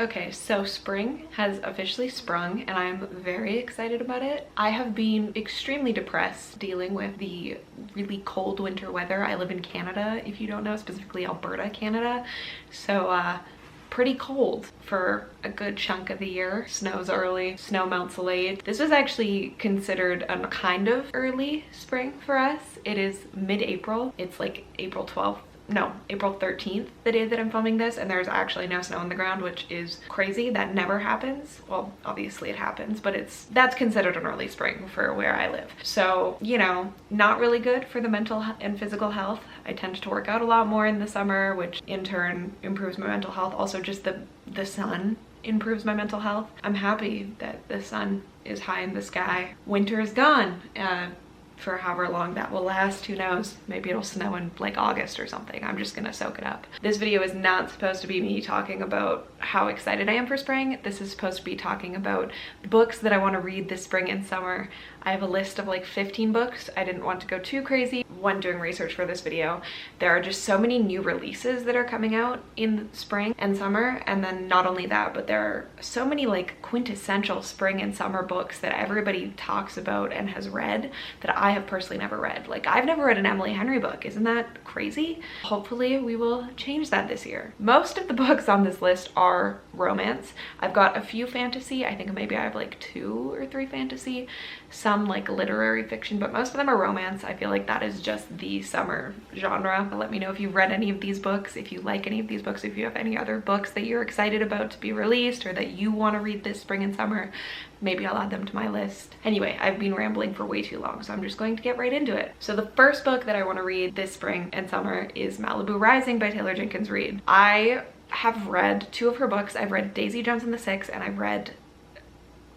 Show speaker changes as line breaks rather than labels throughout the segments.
Okay, so spring has officially sprung and I'm very excited about it. I have been extremely depressed dealing with the really cold winter weather. I live in Canada, if you don't know, specifically Alberta, Canada. So pretty cold for a good chunk of the year. Snows early, snow melts late. This was actually considered a kind of early spring for us. It is mid-April. It's like April 12th. No, April 13th, the day that I'm filming this, and there's actually no snow on the ground, which is crazy. That never happens. Well, obviously it happens, but that's considered an early spring for where I live. So, you know, not really good for the mental and physical health. I tend to work out a lot more in the summer, which in turn improves my mental health. Also, just the sun improves my mental health. I'm happy that the sun is high in the sky. Winter is gone. For however long that will last, who knows? Maybe it'll snow in like August or something. I'm just gonna soak it up. This video is not supposed to be me talking about how excited I am for spring. This is supposed to be talking about books that I want to read this spring and summer. I have a list of like 15 books. I didn't want to go too crazy when doing research for this video. There are just so many new releases that are coming out in spring and summer, and then not only that, but there are so many like quintessential spring and summer books that everybody talks about and has read that I have personally never read. Like, I've never read an Emily Henry book. Isn't that crazy? Hopefully we will change that this year. Most of the books on this list are romance. I've got a few fantasy. I think maybe I have like 2 or 3 fantasy, some like literary fiction, but most of them are romance. I feel like that is just the summer genre. Let me know if you've read any of these books, if you like any of these books, if you have any other books that you're excited about to be released or that you want to read this spring and summer. Maybe I'll add them to my list. Anyway, I've been rambling for way too long, so I'm just going to get right into it. So the first book that I want to read this spring and summer is Malibu Rising by Taylor Jenkins Reid. I have read 2 of her books. I've read Daisy Jones and the Six, and I've read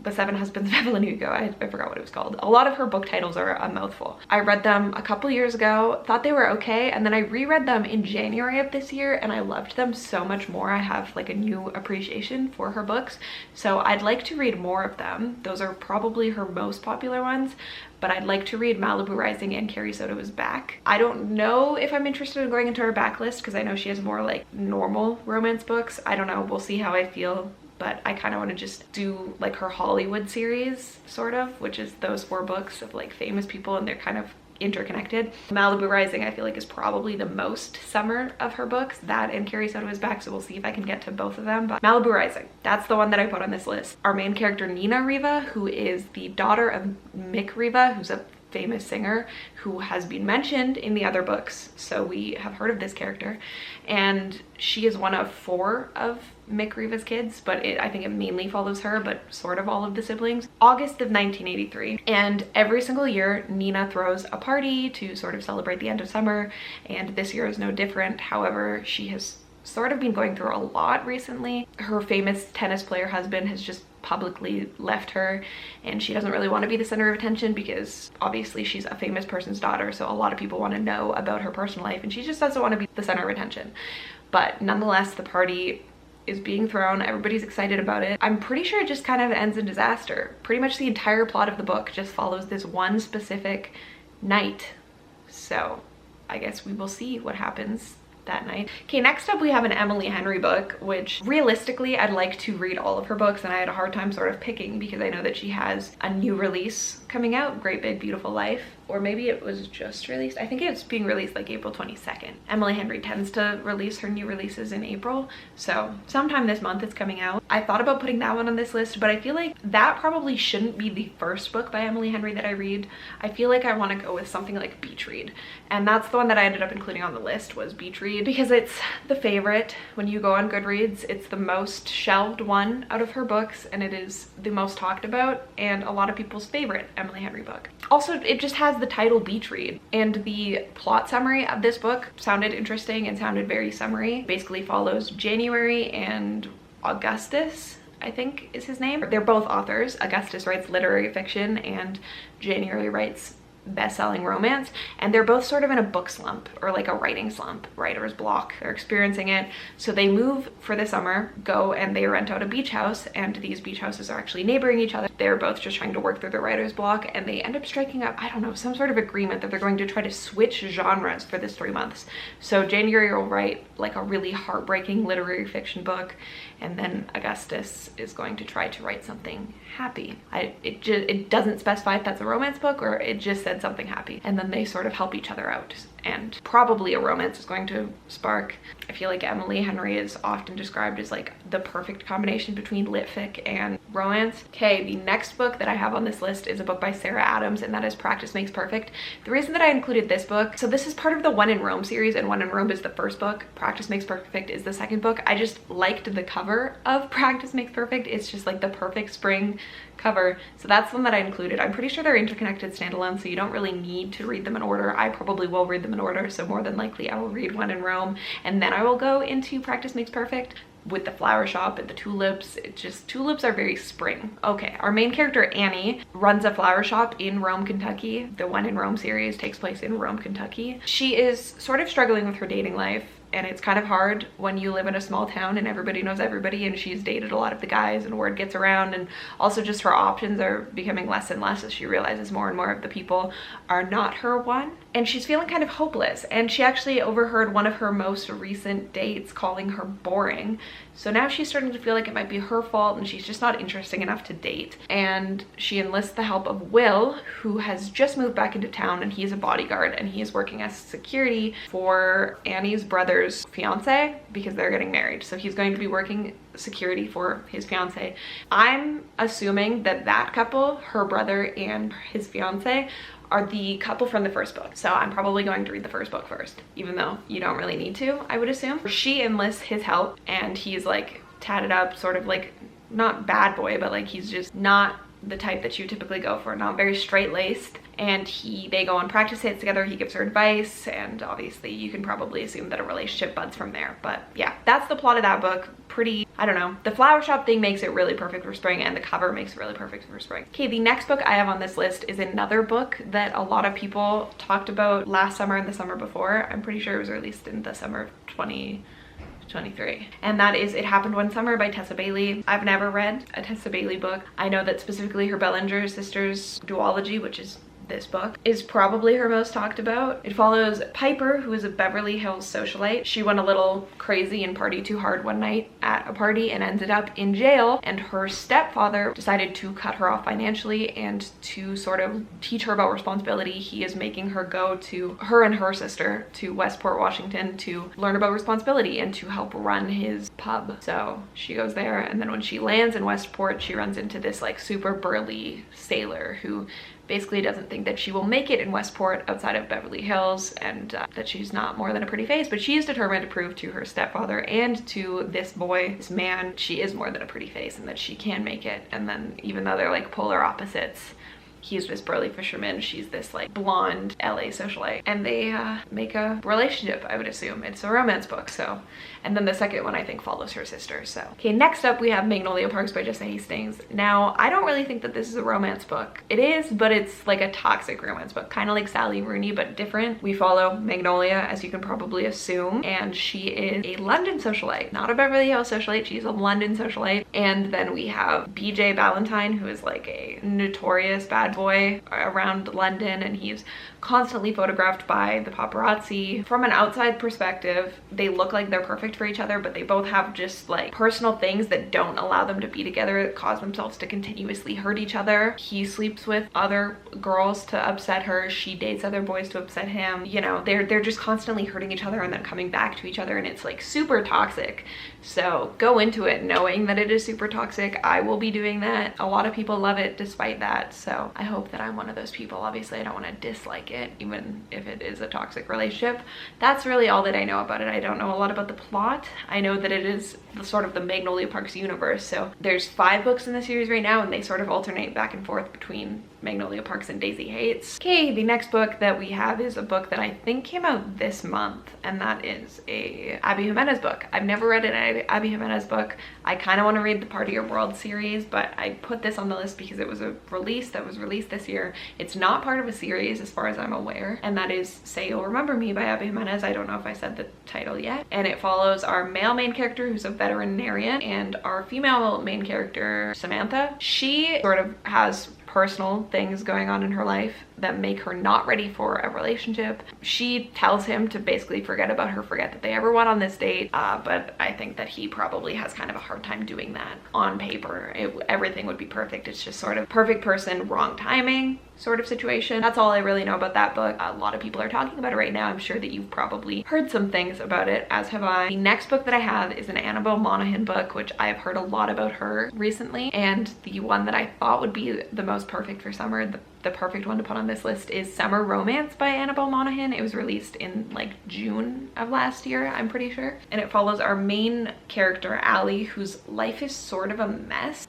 The Seven Husbands of Evelyn Hugo. I forgot what it was called. A lot of her book titles are a mouthful. I read them a couple years ago, thought they were okay, and then I reread them in January of this year and I loved them so much more. I have like a new appreciation for her books, so I'd like to read more of them. Those are probably her most popular ones, but I'd like to read Malibu Rising and Carrie Soto is Back. I don't know if I'm interested in going into her backlist because I know she has more like normal romance books. I don't know, we'll see how I feel. But I kind of want to just do like her Hollywood series, sort of, which is those 4 books of like famous people and they're kind of interconnected. Malibu Rising I feel like is probably the most summer of her books, that and Carrie Soto is Back, so we'll see if I can get to both of them. But Malibu Rising, that's the one that I put on this list. Our main character Nina Riva, who is the daughter of Mick Riva, who's a famous singer who has been mentioned in the other books, so we have heard of this character, and she is one of 4 of Mick Riva's kids, but I think it mainly follows her, but sort of all of the siblings. August of 1983, and every single year Nina throws a party to sort of celebrate the end of summer, and this year is no different. However, she has sort of been going through a lot recently. Her famous tennis player husband has just publicly left her, and she doesn't really want to be the center of attention because obviously she's a famous person's daughter, so a lot of people want to know about her personal life, and she just doesn't want to be the center of attention. But nonetheless, the party is being thrown. Everybody's excited about it. I'm pretty sure it just kind of ends in disaster. Pretty much the entire plot of the book just follows this one specific night. So I guess we will see what happens that night. Okay, next up we have an Emily Henry book, which realistically I'd like to read all of her books, and I had a hard time sort of picking because I know that she has a new release coming out, Great Big Beautiful Life, or maybe it was just released. I think it's being released like April 22nd. Emily Henry tends to release her new releases in April, so sometime this month it's coming out. I thought about putting that one on this list, but I feel like that probably shouldn't be the first book by Emily Henry that I read. I feel like I want to go with something like Beach Read, and that's the one that I ended up including on the list, was Beach Read, because it's the favorite when you go on Goodreads. It's the most shelved one out of her books, and it is the most talked about and a lot of people's favorite Emily Henry book. Also, it just has the title Beach Read, and the plot summary of this book sounded interesting and sounded very summary. Basically follows January and Augustus, I think is his name. They're both authors. Augustus writes literary fiction and January writes best-selling romance, and they're both sort of in a book slump, or like a writing slump, writer's block. They're experiencing it. So they move for the summer, go and they rent out a beach house, and these beach houses are actually neighboring each other. They're both just trying to work through their writer's block, and they end up striking up, I don't know, some sort of agreement that they're going to try to switch genres for this 3 months. So January will write like a really heartbreaking literary fiction book, and then Augustus is going to try to write something happy. It doesn't specify if that's a romance book or it just said something happy, and then they sort of help each other out, and probably a romance is going to spark. I feel like Emily Henry is often described as like the perfect combination between lit fic and romance. Okay, the next book that I have on this list is a book by Sarah Adams, and that is Practice Makes Perfect. The reason that I included this book, so this is part of the One in Rome series, and One in Rome is the first book, Practice Makes Perfect is the second book. I just liked the cover of Practice Makes Perfect. It's just like the perfect spring cover, so that's one that I included. I'm pretty sure they're interconnected standalone, so you don't really need to read them in order. I probably will read them in order, so more than likely I will read One in Rome, and then I will go into Practice Makes Perfect with the flower shop and the tulips. Tulips are very spring. Okay, our main character Annie runs a flower shop in Rome, Kentucky. The One in Rome series takes place in Rome, Kentucky. She is sort of struggling with her dating life, and it's kind of hard when you live in a small town and everybody knows everybody, and she's dated a lot of the guys and word gets around, and also just her options are becoming less and less as she realizes more and more of the people are not her one, and she's feeling kind of hopeless. And she actually overheard one of her most recent dates calling her boring, so now she's starting to feel like it might be her fault and she's just not interesting enough to date. And she enlists the help of Will, who has just moved back into town, and he's a bodyguard, and he is working as security for Annie's brother's fiance because they're getting married. So he's going to be working security for his fiance. I'm assuming that that couple, her brother and his fiance, are the couple from the first book. So I'm probably going to read the first book first, even though you don't really need to, I would assume. She enlists his help, and he's like tatted up, sort of like, not bad boy, but like he's just not the type that you typically go for, not very straight-laced. And they go on practice hits together. He gives her advice, and obviously you can probably assume that a relationship buds from there. But yeah, that's the plot of that book. Pretty, I don't know, the flower shop thing makes it really perfect for spring, and the cover makes it really perfect for spring. Okay, the next book I have on this list is another book that a lot of people talked about last summer and the summer before. I'm pretty sure it was released in the summer of 2023, and that is It Happened One Summer by Tessa Bailey. I've never read a Tessa Bailey book. I know that specifically her Bellinger Sisters duology, which is this book, is probably her most talked about. It follows Piper, who is a Beverly Hills socialite. She went a little crazy and partied too hard one night at a party and ended up in jail, and her stepfather decided to cut her off financially and to sort of teach her about responsibility. He is making her go to, her and her sister, to Westport, Washington to learn about responsibility and to help run his pub. So she goes there, and then when she lands in Westport, she runs into this like super burly sailor who basically doesn't think that she will make it in Westport outside of Beverly Hills, and that she's not more than a pretty face, but she is determined to prove to her stepfather and to this boy, this man, she is more than a pretty face and that she can make it. And then even though they're like polar opposites, he's this burly fisherman, she's this like blonde LA socialite, and they make a relationship, I would assume. It's a romance book, so. And then the second one I think follows her sister, so. Okay, next up we have Magnolia Parks by Jessa Hastings. Now, I don't really think that this is a romance book. It is, but it's like a toxic romance book, kind of like Sally Rooney, but different. We follow Magnolia, as you can probably assume, and she is a London socialite, not a Beverly Hills socialite, she's a London socialite. And then we have BJ Valentine, who is like a notorious bad boy around London, and he's constantly photographed by the paparazzi. From an outside perspective, they look like they're perfect for each other, but they both have just like personal things that don't allow them to be together, that cause themselves to continuously hurt each other. He sleeps with other girls to upset her, she dates other boys to upset him. You know, they're just constantly hurting each other and then coming back to each other, and it's like super toxic. So go into it knowing that it is super toxic. I will be doing that. A lot of people love it despite that, so I hope that I'm one of those people. Obviously I don't want to dislike it even if it is a toxic relationship. That's really all that I know about it. I don't know a lot about the plot. I know that it is sort of the Magnolia Parks universe, so there's 5 books in the series right now, and they sort of alternate back and forth between Magnolia Parks and Daisy Hates. Okay, the next book that we have is a book that I think came out this month, and that is a Abby Jimenez book. I've never read an Abby Jimenez book. I kind of want to read the Part of Your World series, but I put this on the list because it was a release that was released this year. It's not part of a series as far as I'm aware, and that is Say You'll Remember Me by Abby Jimenez. I don't know if I said the title yet. And it follows our male main character, who's a veterinarian, and our female main character, Samantha. She sort of has personal things going on in her life that make her not ready for a relationship. She tells him to basically forget about her, forget that they ever went on this date, but I think that he probably has kind of a hard time doing that. On paper, everything would be perfect. It's just sort of perfect person, wrong timing sort of situation. That's all I really know about that book. A lot of people are talking about it right now. I'm sure that you've probably heard some things about it, as have I. The next book that I have is an Annabelle Monaghan book, which I've heard a lot about her recently, and the one that I thought would be the most perfect for summer, the perfect one to put on this list, is Summer Romance by Annabelle Monaghan. It was released in like June of last year, I'm pretty sure. And it follows our main character, Allie, whose life is sort of a mess.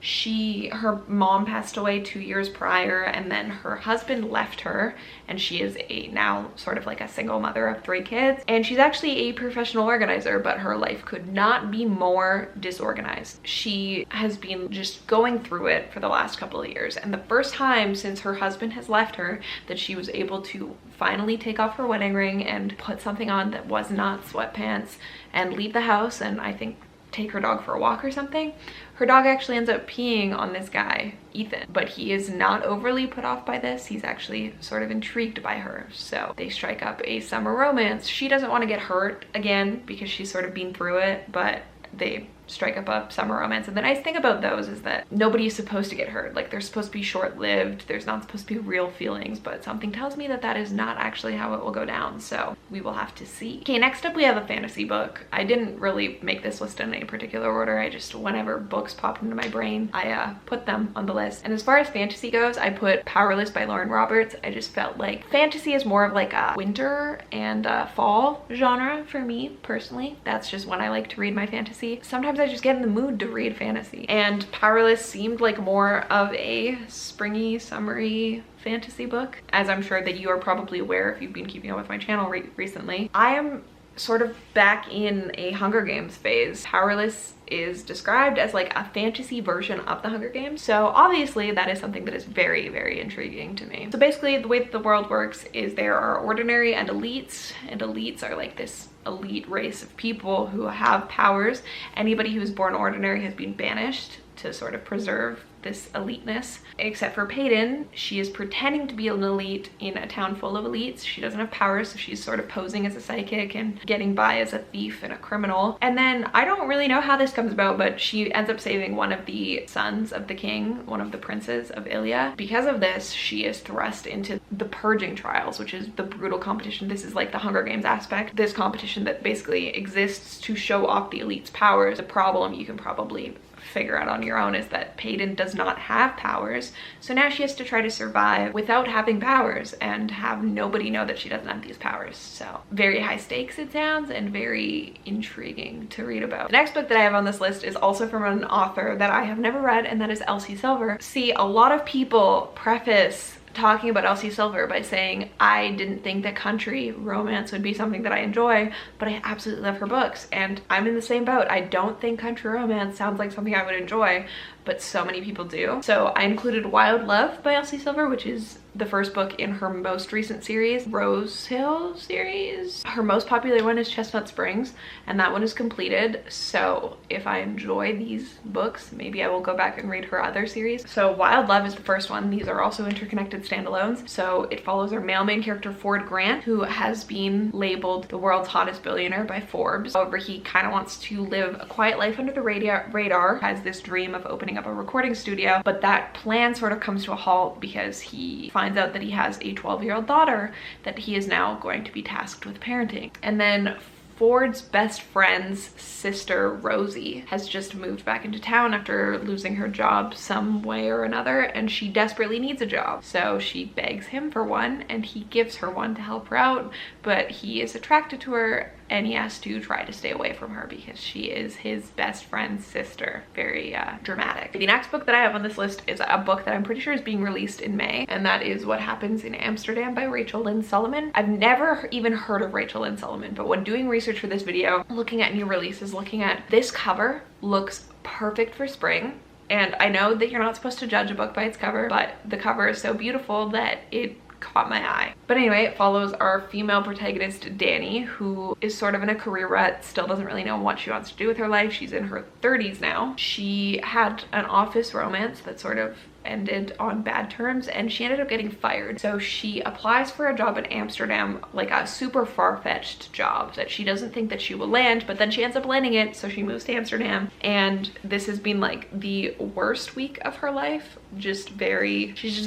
Her mom passed away 2 years prior, and then her husband left her, and she is now sort of like a single mother of 3 kids. And she's actually a professional organizer, but her life could not be more disorganized. She has been just going through it for the last couple of years, and the first time since her husband has left her that she was able to finally take off her wedding ring and put something on that was not sweatpants and leave the house and I think take her dog for a walk or something. Her dog actually ends up peeing on this guy, Ethan, but he is not overly put off by this. He's actually sort of intrigued by her. So they strike up a summer romance. She doesn't want to get hurt again because she's sort of been through it, but they strike up a summer romance. And the nice thing about those is that nobody's supposed to get hurt. Like, they're supposed to be short-lived. There's not supposed to be real feelings, but something tells me that that is not actually how it will go down. So we will have to see. Okay, next up we have a fantasy book. I didn't really make this list in any particular order. I just, whenever books popped into my brain, I put them on the list. And as far as fantasy goes, I put Powerless by Lauren Roberts. I just felt like fantasy is more of like a winter and fall genre for me personally. That's just when I like to read my fantasy. Sometimes I just get in the mood to read fantasy, and Powerless seemed like more of a springy, summery fantasy book. As I'm sure that you are probably aware if you've been keeping up with my channel recently, I am sort of back in a Hunger Games phase. Powerless is described as like a fantasy version of the Hunger Games, so obviously that is something that is very, very intriguing to me. So basically the way that the world works is there are ordinary and elites are like this elite race of people who have powers. Anybody who is born ordinary has been banished to sort of preserve this eliteness, except for Peyton. She is pretending to be an elite in a town full of elites. She doesn't have powers, so she's sort of posing as a psychic and getting by as a thief and a criminal. And then I don't really know how this comes about, but she ends up saving one of the sons of the king, one of the princes of Ilya. Because of this, she is thrust into the purging trials, which is the brutal competition. This is like the Hunger Games aspect. This competition that basically exists to show off the elite's powers. The problem you can probably figure out on your own is that Peyton does not have powers, so now she has to try to survive without having powers and have nobody know that she doesn't have these powers. So very high stakes it sounds, and very intriguing to read about. The next book that I have on this list is also from an author that I have never read, and that is Elsie Silver. See, a lot of people preface talking about Elsie Silver by saying, I didn't think that country romance would be something that I enjoy, but I absolutely love her books. And I'm in the same boat. I don't think country romance sounds like something I would enjoy, but so many people do. So I included Wild Love by Elsie Silver, which is the first book in her most recent series, Rose Hill series. Her most popular one is Chestnut Springs, and that one is completed. So if I enjoy these books, maybe I will go back and read her other series. So Wild Love is the first one. These are also interconnected standalones. So it follows our male main character, Ford Grant, who has been labeled the world's hottest billionaire by Forbes. However, he kind of wants to live a quiet life under the radar, has this dream of opening up a recording studio, but that plan sort of comes to a halt because he finds out that he has a 12-year-old daughter that he is now going to be tasked with parenting. And then Ford's best friend's sister, Rosie, has just moved back into town after losing her job some way or another, and she desperately needs a job. So she begs him for one, and he gives her one to help her out, but he is attracted to her and he has to try to stay away from her because she is his best friend's sister. Very dramatic. The next book that I have on this list is a book that I'm pretty sure is being released in May, and that is What Happens in Amsterdam by Rachel Lynn Solomon. I've never even heard of Rachel Lynn Solomon, but when doing research for this video, looking at new releases, looking at this cover, looks perfect for spring. And I know that you're not supposed to judge a book by its cover, but the cover is so beautiful that it caught my eye. But anyway, it follows our female protagonist, Danny, who is sort of in a career rut, still doesn't really know what she wants to do with her life. She's in her 30s now. She had an office romance that sort of ended on bad terms, and she ended up getting fired. So she applies for a job in Amsterdam, like a super far-fetched job that she doesn't think that she will land, but then she ends up landing it, so she moves to Amsterdam. And this has been like the worst week of her life. She's just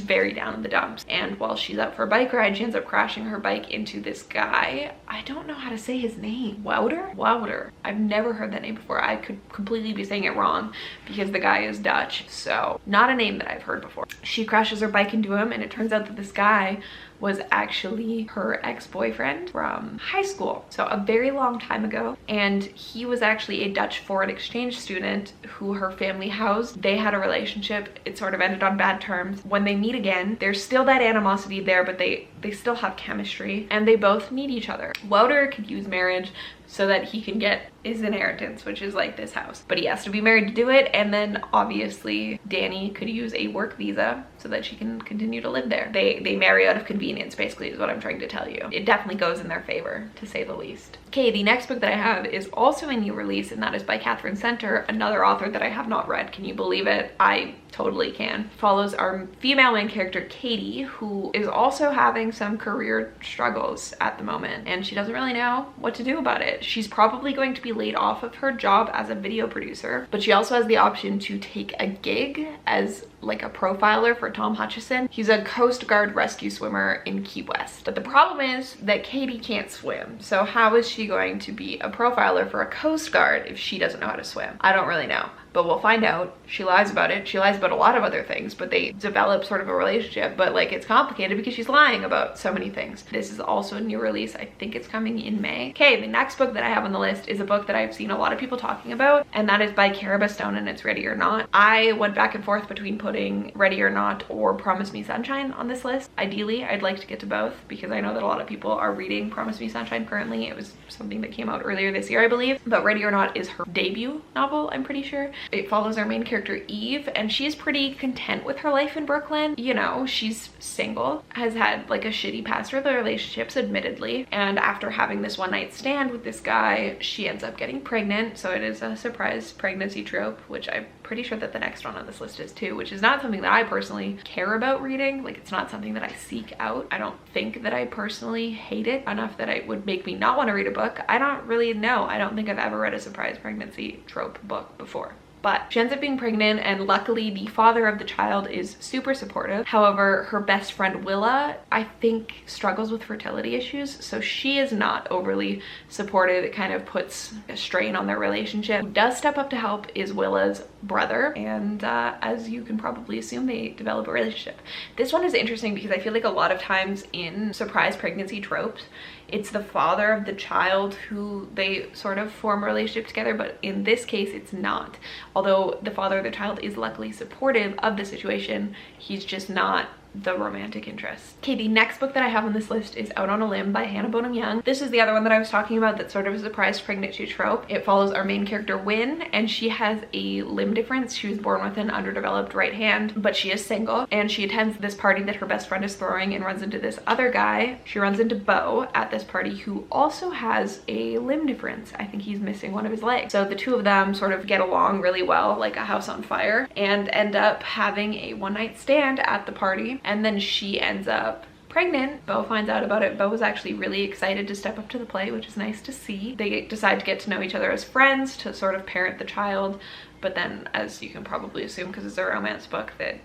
very down in the dumps. And while she's out for a bike ride, she ends up crashing her bike into this guy. I don't know how to say his name. Wouter. I've never heard that name before. I could completely be saying it wrong because the guy is Dutch, so not a name that I've heard before. She crashes her bike into him, and it turns out that this guy was actually her ex-boyfriend from high school, so a very long time ago. And he was actually a Dutch foreign exchange student who her family housed. They had a relationship. It sort of ended on bad terms. When they meet again, there's still that animosity there, but they still have chemistry, and they both need each other. Wouter could use marriage so that he can get his inheritance, which is like this house, but he has to be married to do it. And then obviously Danny could use a work visa so that she can continue to live there. They marry out of convenience, basically, is what I'm trying to tell you. It definitely goes in their favor, to say the least. Okay, the next book that I have is also a new release, and that is by Catherine Center, another author that I have not read. Can you believe it? I totally can. Follows our female main character, Katie, who is also having some career struggles at the moment, and she doesn't really know what to do about it. She's probably going to be laid off of her job as a video producer, but she also has the option to take a gig as like a profiler for Tom Hutchison. He's a Coast Guard rescue swimmer in Key West. But the problem is that Katie can't swim. So how is she going to be a profiler for a Coast Guard if she doesn't know how to swim? I don't really know, but we'll find out. She lies about it. She lies about a lot of other things, but they develop sort of a relationship, but like it's complicated because she's lying about so many things. This is also a new release. I think it's coming in May. Okay, the next book that I have on the list is a book that I've seen a lot of people talking about, and that is by Cara Stone, and it's Ready or Not. I went back and forth between putting Ready or Not or Promise Me Sunshine on this list. Ideally, I'd like to get to both because I know that a lot of people are reading Promise Me Sunshine currently. It was something that came out earlier this year, I believe, but Ready or Not is her debut novel, I'm pretty sure. It follows our main character, Eve, and she's pretty content with her life in Brooklyn. You know, she's single, has had like a shitty past with her relationships, admittedly, and after having this one night stand with this guy, she ends up getting pregnant. So it is a surprise pregnancy trope, which I'm pretty sure that the next one on this list is too, which is not something that I personally care about reading. Like, it's not something that I seek out. I don't think that I personally hate it enough that it would make me not want to read a book. I don't really know. I don't think I've ever read a surprise pregnancy trope book before. But she ends up being pregnant, and luckily the father of the child is super supportive. However, her best friend Willa, I think, struggles with fertility issues, so she is not overly supportive. It kind of puts a strain on their relationship. Who does step up to help is Willa's brother, and as you can probably assume, they develop a relationship. This one is interesting because I feel like a lot of times in surprise pregnancy tropes, it's the father of the child who they sort of form a relationship together, but in this case it's not. Although the father of the child is luckily supportive of the situation, he's just not the romantic interest. Okay, the next book that I have on this list is Out on a Limb by Hannah Bonham Young. This is the other one that I was talking about that's sort of a surprise pregnancy trope. It follows our main character, Wynn, and she has a limb difference. She was born with an underdeveloped right hand, but she is single, and she attends this party that her best friend is throwing and runs into this other guy. She runs into Beau at this party, who also has a limb difference. I think he's missing one of his legs. So the two of them sort of get along really well, like a house on fire, and end up having a one-night stand at the party. And then she ends up pregnant. Beau finds out about it. Beau was actually really excited to step up to the plate, which is nice to see. They decide to get to know each other as friends to sort of parent the child, but then, as you can probably assume, because it's a romance book, that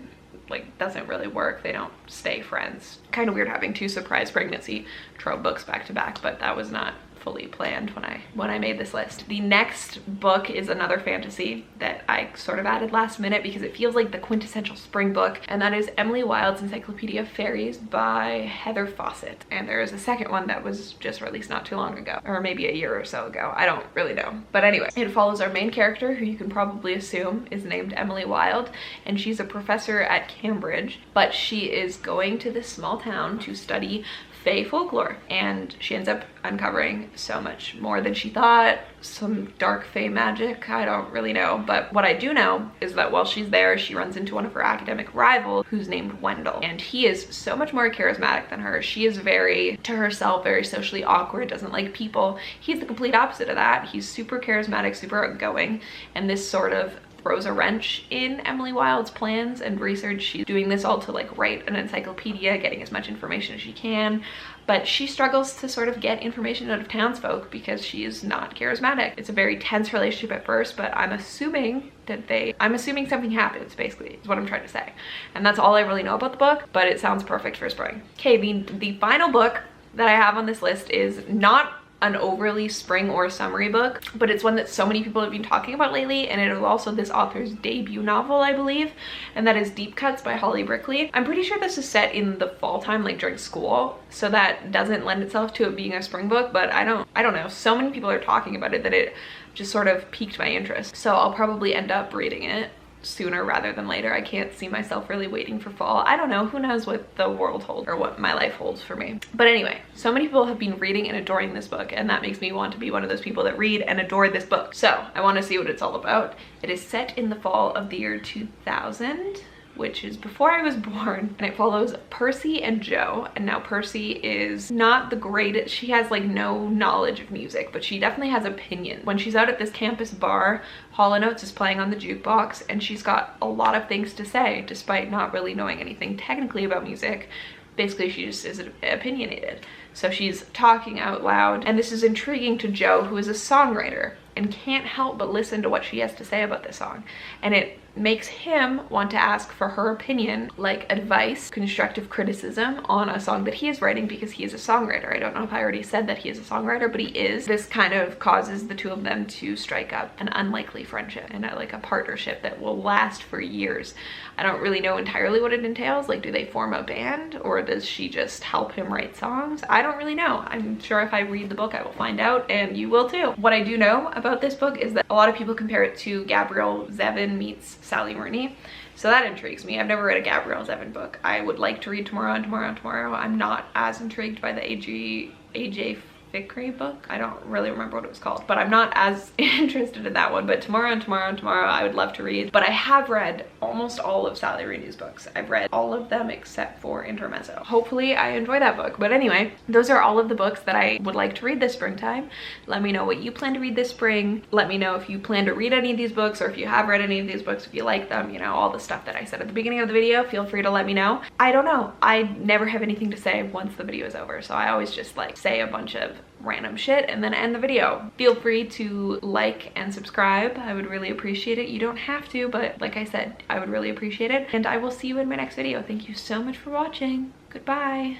like doesn't really work. They don't stay friends. Kind of weird having two surprise pregnancy trope books back to back, but that was not fully planned when I made this list. The next book is another fantasy that I sort of added last minute because it feels like the quintessential spring book, and that is Emily Wilde's Encyclopedia of Fairies by Heather Fawcett. And there is a second one that was just released not too long ago, or maybe a year or so ago. I don't really know. But anyway, it follows our main character, who you can probably assume is named Emily Wilde, and she's a professor at Cambridge, but she is going to this small town to study fae folklore, and she ends up uncovering so much more than she thought. Some dark fae magic, I don't really know, but what I do know is that while she's there, she runs into one of her academic rivals who's named Wendell, and he is so much more charismatic than her. She is very to herself, very socially awkward, doesn't like people. He's the complete opposite of that. He's super charismatic, super outgoing, and this sort of throws a wrench in Emily Wilde's plans and research. She's doing this all to like write an encyclopedia, getting as much information as she can, but she struggles to sort of get information out of townsfolk because she is not charismatic. It's a very tense relationship at first, but I'm assuming something happens, basically, is what I'm trying to say. And that's all I really know about the book, but it sounds perfect for spring. Okay, the final book that I have on this list is not an overly spring or summery book, but it's one that so many people have been talking about lately, and it is also this author's debut novel, I believe, and that is Deep Cuts by Holly Brickley. I'm pretty sure this is set in the fall time, like during school, so that doesn't lend itself to it being a spring book, but I don't know. So many people are talking about it that it just sort of piqued my interest. So I'll probably end up reading it sooner rather than later. I can't see myself really waiting for fall. I don't know, who knows what the world holds or what my life holds for me. But anyway, so many people have been reading and adoring this book, and that makes me want to be one of those people that read and adore this book. So I want to see what it's all about. It is set in the fall of the year 2000, which is before I was born, and it follows Percy and Jo. And now Percy is not the greatest, she has like no knowledge of music, but she definitely has opinions. When she's out at this campus bar, Hall & Oates is playing on the jukebox, and she's got a lot of things to say despite not really knowing anything technically about music. Basically, she just is opinionated. So she's talking out loud, and this is intriguing to Jo, who is a songwriter and can't help but listen to what she has to say about this song. And it makes him want to ask for her opinion, like advice, constructive criticism on a song that he is writing, because he is a songwriter. I don't know if I already said that he is a songwriter, but he is. This kind of causes the two of them to strike up an unlikely friendship and like a partnership that will last for years. I don't really know entirely what it entails. Like, do they form a band, or does she just help him write songs? I don't really know. I'm sure if I read the book, I will find out, and you will too. What I do know about this book is that a lot of people compare it to Gabrielle Zevin meets Sally Rooney. So that intrigues me. I've never read a Gabrielle Zevin book. I would like to read Tomorrow and Tomorrow and Tomorrow. I'm not as intrigued by the AJ Fikry book. I don't really remember what it was called, but I'm not as interested in that one. But Tomorrow and Tomorrow and Tomorrow I would love to read. But I have read almost all of Sally Rooney's books. I've read all of them except for Intermezzo. Hopefully I enjoy that book. But anyway, those are all of the books that I would like to read this springtime. Let me know what you plan to read this spring. Let me know if you plan to read any of these books, or if you have read any of these books, if you like them, you know, all the stuff that I said at the beginning of the video. Feel free to let me know. I don't know. I never have anything to say once the video is over, so I always just like say a bunch of random shit and then end the video. Feel free to like and subscribe. I would really appreciate it. You don't have to, but like I said, I would really appreciate it. And I will see you in my next video. Thank you so much for watching. Goodbye.